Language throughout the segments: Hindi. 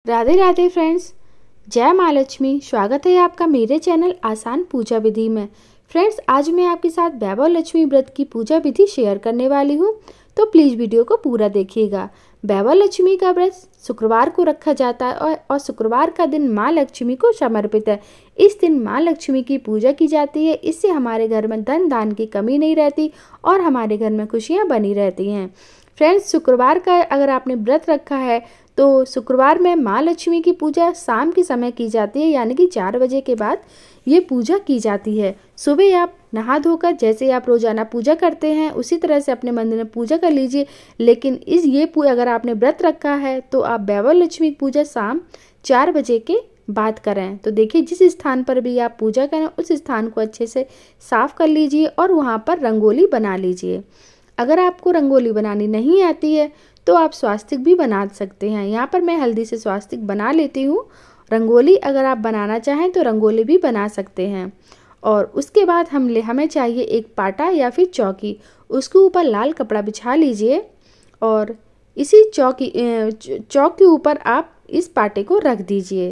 राधे राधे फ्रेंड्स, जय माँ लक्ष्मी। स्वागत है आपका मेरे चैनल आसान पूजा विधि में। फ्रेंड्स, आज मैं आपके साथ वैभव लक्ष्मी व्रत की पूजा विधि शेयर करने वाली हूँ, तो प्लीज़ वीडियो को पूरा देखिएगा। वैभव लक्ष्मी का व्रत शुक्रवार को रखा जाता है और शुक्रवार का दिन माँ लक्ष्मी को समर्पित है। इस दिन माँ लक्ष्मी की पूजा की जाती है। इससे हमारे घर में धन दान की कमी नहीं रहती और हमारे घर में खुशियाँ बनी रहती हैं। फ्रेंड्स, शुक्रवार का अगर आपने व्रत रखा है तो शुक्रवार में माँ लक्ष्मी की पूजा शाम के समय की जाती है, यानी कि 4 बजे के बाद ये पूजा की जाती है। सुबह आप नहा धोकर जैसे आप रोजाना पूजा करते हैं उसी तरह से अपने मंदिर में पूजा कर लीजिए। लेकिन अगर आपने व्रत रखा है तो आप वैभव लक्ष्मी की पूजा शाम 4 बजे के बाद करें। तो देखिए, जिस स्थान पर भी आप पूजा करें उस स्थान को अच्छे से साफ कर लीजिए और वहाँ पर रंगोली बना लीजिए। अगर आपको रंगोली बनानी नहीं आती है तो आप स्वास्तिक भी बना सकते हैं। यहाँ पर मैं हल्दी से स्वास्तिक बना लेती हूँ। रंगोली अगर आप बनाना चाहें तो रंगोली भी बना सकते हैं। और उसके बाद हमें चाहिए एक पाटा या फिर चौकी। उसके ऊपर लाल कपड़ा बिछा लीजिए और इसी चौक के ऊपर आप इस पाटे को रख दीजिए।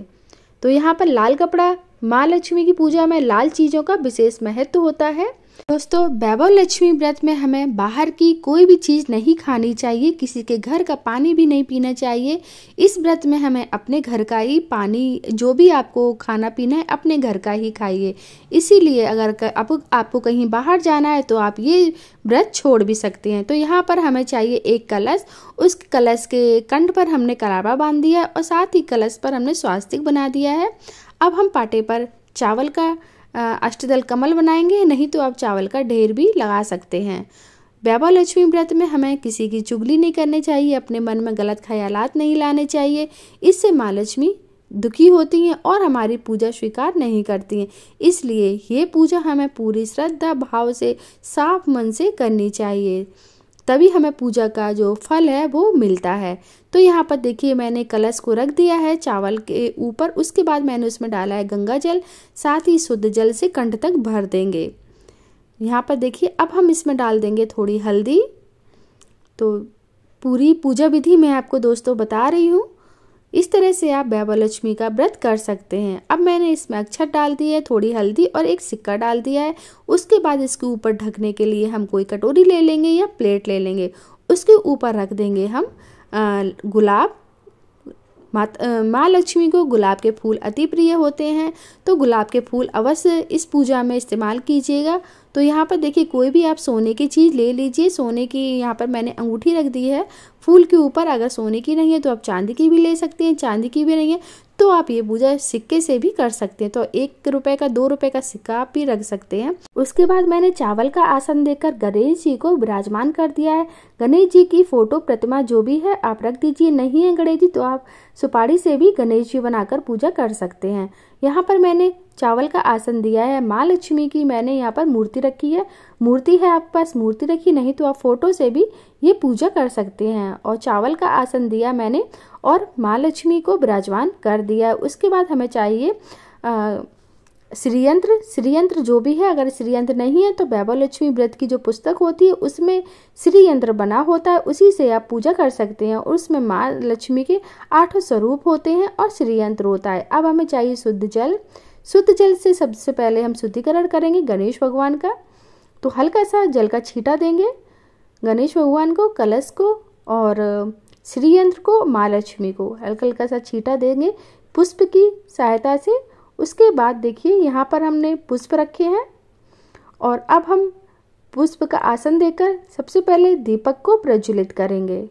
तो यहाँ पर लाल कपड़ा, माँ लक्ष्मी की पूजा में लाल चीज़ों का विशेष महत्व होता है। दोस्तों, वैभव लक्ष्मी व्रत में हमें बाहर की कोई भी चीज़ नहीं खानी चाहिए, किसी के घर का पानी भी नहीं पीना चाहिए। इस व्रत में हमें अपने घर का ही पानी, जो भी आपको खाना पीना है अपने घर का ही खाइए। इसीलिए अगर आपको कहीं बाहर जाना है तो आप ये व्रत छोड़ भी सकते हैं। तो यहाँ पर हमें चाहिए एक कलश। उस कलश के कंठ पर हमने कलावा बांध दिया और साथ ही कलश पर हमने स्वास्तिक बना दिया है। अब हम पाटे पर चावल का अष्टदल कमल बनाएंगे, नहीं तो आप चावल का ढेर भी लगा सकते हैं। वैभव लक्ष्मी व्रत में हमें किसी की चुगली नहीं करनी चाहिए, अपने मन में गलत ख्यालात नहीं लाने चाहिए। इससे माँ लक्ष्मी दुखी होती हैं और हमारी पूजा स्वीकार नहीं करती हैं। इसलिए ये पूजा हमें पूरी श्रद्धा भाव से साफ मन से करनी चाहिए, तभी हमें पूजा का जो फल है वो मिलता है। तो यहाँ पर देखिए, मैंने कलश को रख दिया है चावल के ऊपर। उसके बाद मैंने उसमें डाला है गंगा जल, साथ ही शुद्ध जल से कंठ तक भर देंगे। यहाँ पर देखिए, अब हम इसमें डाल देंगे थोड़ी हल्दी। तो पूरी पूजा विधि मैं आपको दोस्तों बता रही हूँ। इस तरह से आप वैभव लक्ष्मी का व्रत कर सकते हैं। अब मैंने इसमें अक्षत डाल दी है, थोड़ी हल्दी और एक सिक्का डाल दिया है। उसके बाद इसके ऊपर ढकने के लिए हम कोई कटोरी ले लेंगे या प्लेट ले लेंगे। उसके ऊपर रख देंगे हम गुलाब। माँ लक्ष्मी को गुलाब के फूल अति प्रिय होते हैं, तो गुलाब के फूल अवश्य इस पूजा में इस्तेमाल कीजिएगा। तो यहाँ पर देखिए, कोई भी आप सोने की चीज़ ले लीजिए। सोने की यहाँ पर मैंने अंगूठी रख दी है फूल के ऊपर। अगर सोने की नहीं है तो आप चांदी की भी ले सकते हैं। चांदी की भी नहीं है तो आप ये पूजा सिक्के से भी कर सकते हैं। तो 1 रुपए का, 2 रुपए का सिक्का आप भी रख सकते हैं। उसके बाद मैंने चावल का आसन देकर गणेश जी को विराजमान कर दिया है। गणेश जी की फोटो प्रतिमा जो भी है आप रख दीजिए। नहीं है गणेश जी तो आप सुपारी से भी गणेश जी बनाकर पूजा कर सकते हैं। यहाँ पर मैंने चावल का आसन दिया है। माँ लक्ष्मी की मैंने यहाँ पर मूर्ति रखी है। मूर्ति है आपके पास, मूर्ति रखी, नहीं तो आप फोटो से भी ये पूजा कर सकते हैं। और चावल का आसन दिया मैंने और माँ लक्ष्मी को विराजमान कर दिया। उसके बाद हमें चाहिए श्रीयंत्र जो भी है। अगर श्रीयंत्र नहीं है तो वैभव लक्ष्मी व्रत की जो पुस्तक होती है उसमें श्रीयंत्र बना होता है, उसी से आप पूजा कर सकते हैं। और उसमें माँ लक्ष्मी के 8 स्वरूप होते हैं और श्रीयंत्र होता है। अब हमें चाहिए शुद्ध जल। शुद्ध जल से सबसे पहले हम शुद्धिकरण करेंगे गणेश भगवान का। तो हल्का सा जल का छींटा देंगे गणेश भगवान को, कलश को और श्रीयंत्र को, माँ लक्ष्मी को हल्का हल्का सा छींटा देंगे पुष्प की सहायता से। उसके बाद देखिए, यहाँ पर हमने पुष्प रखे हैं और अब हम पुष्प का आसन देकर सबसे पहले दीपक को प्रज्वलित करेंगे।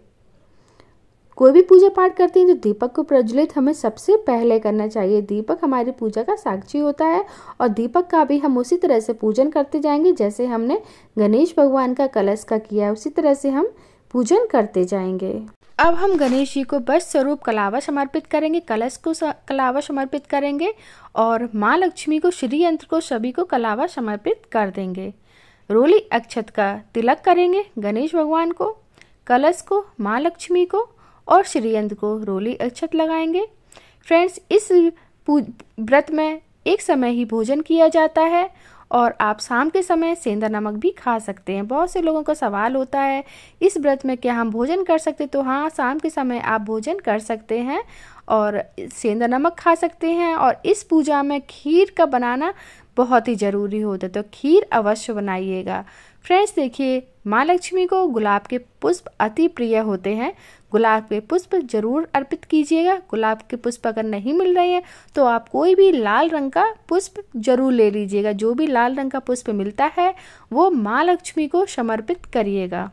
कोई भी पूजा पाठ करते हैं तो दीपक को प्रज्वलित हमें सबसे पहले करना चाहिए। दीपक हमारी पूजा का साक्षी होता है और दीपक का भी हम उसी तरह से पूजन करते जाएंगे जैसे हमने गणेश भगवान का कलश का किया है, उसी तरह से हम पूजन करते जाएंगे। अब हम गणेश जी को वस्त्र स्वरूप कलावा समर्पित करेंगे, कलश को कलावा समर्पित करेंगे और माँ लक्ष्मी को, श्रीयंत्र को, सभी को कलावा समर्पित कर देंगे। रोली अक्षत का तिलक करेंगे गणेश भगवान को, कलश को, माँ लक्ष्मी को और श्रीयंत्र को रोली अक्षत लगाएंगे। फ्रेंड्स, इस व्रत में एक समय ही भोजन किया जाता है और आप शाम के समय सेंधा नमक भी खा सकते हैं। बहुत से लोगों का सवाल होता है इस व्रत में क्या हम भोजन कर सकते, तो हाँ, शाम के समय आप भोजन कर सकते हैं और सेंधा नमक खा सकते हैं। और इस पूजा में खीर का बनाना बहुत ही ज़रूरी होता है, तो खीर अवश्य बनाइएगा। फ्रेंड्स देखिए, माँ लक्ष्मी को गुलाब के पुष्प अति प्रिय होते हैं। गुलाब के पुष्प जरूर अर्पित कीजिएगा। गुलाब के पुष्प अगर नहीं मिल रहे हैं तो आप कोई भी लाल रंग का पुष्प जरूर ले लीजिएगा। जो भी लाल रंग का पुष्प मिलता है वो माँ लक्ष्मी को समर्पित करिएगा।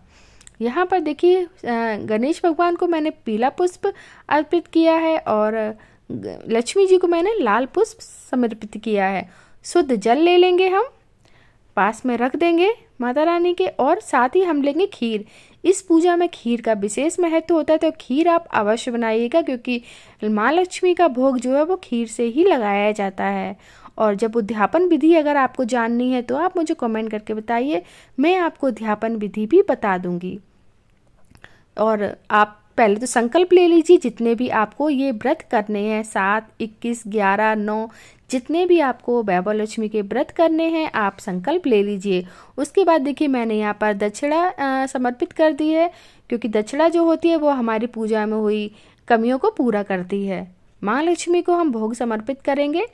यहाँ पर देखिए, गणेश भगवान को मैंने पीला पुष्प अर्पित किया है और लक्ष्मी जी को मैंने लाल पुष्प समर्पित किया है। शुद्ध जल ले लेंगे, हम पास में रख देंगे माता रानी के, और साथ ही हम लेंगे खीर। इस पूजा में खीर का विशेष महत्व होता है, तो खीर आप अवश्य बनाइएगा, क्योंकि माँ लक्ष्मी का भोग जो है वो खीर से ही लगाया जाता है। और जब उद्यापन विधि अगर आपको जाननी है तो आप मुझे कमेंट करके बताइए, मैं आपको उद्यापन विधि भी बता दूंगी। और आप पहले तो संकल्प ले लीजिए, जितने भी आपको ये व्रत करने हैं, 7, 21, 11, 9, जितने भी आपको वैभव लक्ष्मी के व्रत करने हैं आप संकल्प ले लीजिए। उसके बाद देखिए, मैंने यहाँ पर दक्षिणा समर्पित कर दी है, क्योंकि दक्षिणा जो होती है वो हमारी पूजा में हुई कमियों को पूरा करती है। माँ लक्ष्मी को हम भोग समर्पित करेंगे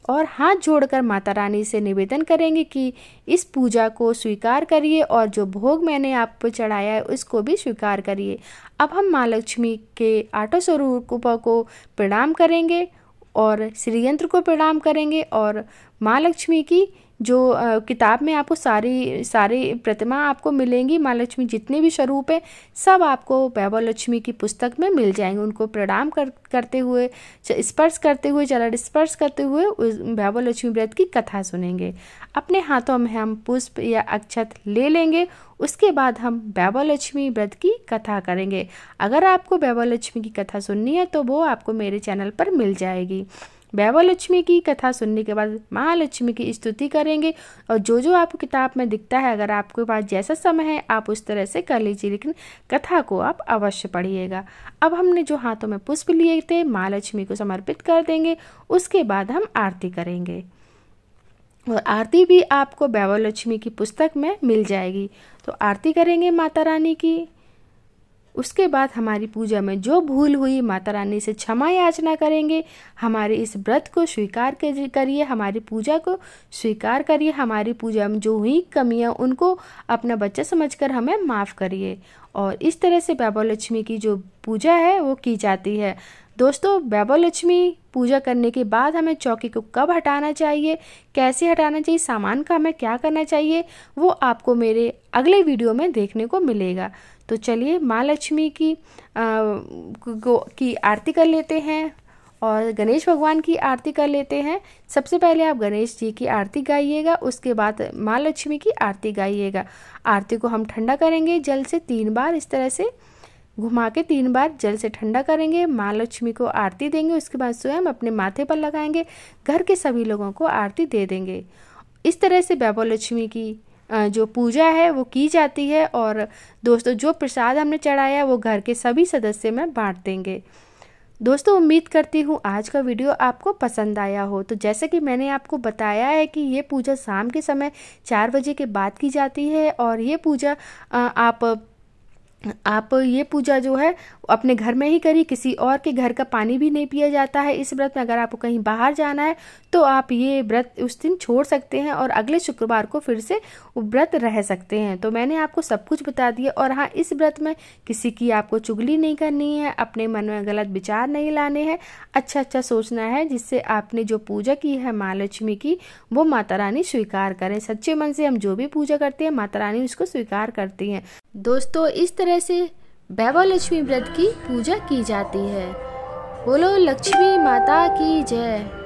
और हाथ जोड़कर माता रानी से निवेदन करेंगे कि इस पूजा को स्वीकार करिए और जो भोग मैंने आप पर चढ़ाया है उसको भी स्वीकार करिए। अब हम माँ लक्ष्मी के 8 स्वरूप को प्रणाम करेंगे और श्री यंत्र को प्रणाम करेंगे। और माँ लक्ष्मी की जो किताब में आपको सारी प्रतिमा आपको मिलेंगी, माँ लक्ष्मी जितने भी स्वरूप है सब आपको वैभव लक्ष्मी की पुस्तक में मिल जाएंगे। उनको प्रणाम करते हुए, स्पर्श करते हुए, चरण स्पर्श करते हुए उस वैभव लक्ष्मी व्रत की कथा सुनेंगे। अपने हाथों में हम पुष्प या अक्षत ले लेंगे। उसके बाद हम वैभव लक्ष्मी व्रत की कथा करेंगे। अगर आपको वैभव लक्ष्मी की कथा सुननी है तो वो आपको मेरे चैनल पर मिल जाएगी। वैभव लक्ष्मी की कथा सुनने के बाद महालक्ष्मी की स्तुति करेंगे, और जो आपको किताब में दिखता है, अगर आपके पास जैसा समय है आप उस तरह से कर लीजिए, लेकिन कथा को आप अवश्य पढ़िएगा। अब हमने जो हाथों में पुष्प लिए थे महालक्ष्मी को समर्पित कर देंगे। उसके बाद हम आरती करेंगे, और आरती भी आपको वैभव लक्ष्मी की पुस्तक में मिल जाएगी। तो आरती करेंगे माता रानी की। उसके बाद हमारी पूजा में जो भूल हुई माता रानी से क्षमा याचना करेंगे। हमारे इस व्रत को स्वीकार करिए, हमारी पूजा को स्वीकार करिए। हमारी पूजा में जो हुई कमियां उनको अपना बच्चा समझकर हमें माफ़ करिए। और इस तरह से वैभव लक्ष्मी की जो पूजा है वो की जाती है। दोस्तों, वैभव लक्ष्मी पूजा करने के बाद हमें चौकी को कब हटाना चाहिए, कैसे हटाना चाहिए, सामान का हमें क्या करना चाहिए, वो आपको मेरे अगले वीडियो में देखने को मिलेगा। तो चलिए माँ लक्ष्मी की आरती कर लेते हैं और गणेश भगवान की आरती कर लेते हैं। सबसे पहले आप गणेश जी की आरती गाइएगा, उसके बाद माँ लक्ष्मी की आरती गाइएगा। आरती को हम ठंडा करेंगे जल से 3 बार, इस तरह से घुमा के 3 बार जल से ठंडा करेंगे। माँ लक्ष्मी को आरती देंगे, उसके बाद स्वयं अपने माथे पर लगाएंगे। घर के सभी लोगों को आरती दे देंगे। इस तरह से वैभव लक्ष्मी की जो पूजा है वो की जाती है। और दोस्तों, जो प्रसाद हमने चढ़ाया वो घर के सभी सदस्य में बांट देंगे। दोस्तों, उम्मीद करती हूँ आज का वीडियो आपको पसंद आया हो। तो जैसे कि मैंने आपको बताया है कि ये पूजा शाम के समय 4 बजे के बाद की जाती है, और ये पूजा आप ये पूजा जो है अपने घर में ही करिए। किसी और के घर का पानी भी नहीं पिया जाता है इस व्रत में। अगर आपको कहीं बाहर जाना है तो आप ये व्रत उस दिन छोड़ सकते हैं और अगले शुक्रवार को फिर से व्रत रह सकते हैं। तो मैंने आपको सब कुछ बता दिया। और हाँ, इस व्रत में किसी की आपको चुगली नहीं करनी है, अपने मन में गलत विचार नहीं लाने हैं, अच्छा सोचना है, जिससे आपने जो पूजा की है माँ लक्ष्मी की वो माता रानी स्वीकार करें। सच्चे मन से हम जो भी पूजा करते हैं माता रानी उसको स्वीकार करती हैं। दोस्तों, इस तरह से वैभव लक्ष्मी व्रत की पूजा की जाती है। बोलो लक्ष्मी माता की जय।